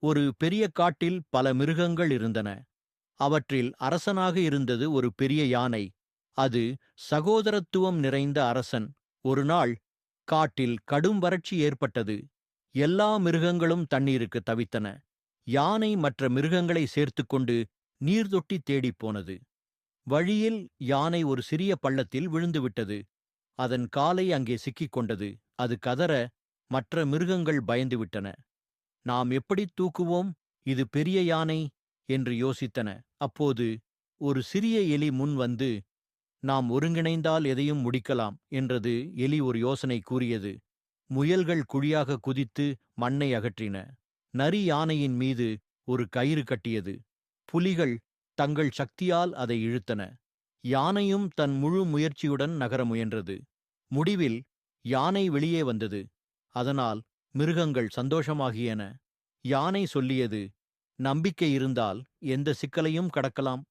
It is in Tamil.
ஒரு பெரிய காட்டில் பல மிருகங்கள் இருந்தன. அவற்றில் அரசனாக இருந்தது ஒரு பெரிய யானை. அது சகோதரத்துவம் நிறைந்த அரசன். ஒரு நாள் காட்டில் கடும் வறட்சி ஏற்பட்டது. எல்லா மிருகங்களும் தண்ணீருக்கு தவித்தன. யானை மற்ற மிருகங்களை சேர்த்துக்கொண்டு நீர்தொட்டி தேடிப் போனது. வழியில் யானை ஒரு சிறிய பள்ளத்தில் விழுந்துவிட்டது. அதன் காலை அங்கே சிக்கிக் கொண்டது. அது கதற மற்ற மிருகங்கள் பயந்துவிட்டன. நாம் எப்படித் தூக்குவோம், இது பெரிய யானை என்று யோசித்தன. அப்போது ஒரு சிறிய எலி முன் வந்து, நாம் ஒருங்கிணைந்தால் எதையும் முடிக்கலாம் என்றது. எலி ஒரு யோசனை கூறியது. முயல்கள் குழியாக குதித்து மண்ணை அகற்றின. நரி யானையின் மீது ஒரு கயிறு கட்டியது. புலிகள் தங்கள் சக்தியால் அதை இழுத்தன. யானையும் தன் முழு முயற்சியுடன் நகர முயன்றது. முடிவில் யானை வெளியே வந்தது. அதனால் மிருகங்கள் சந்தோஷமாகியன. யானை சொல்லியது, நம்பிக்கை இருந்தால் எந்த சிக்கலையும் கடக்கலாம்.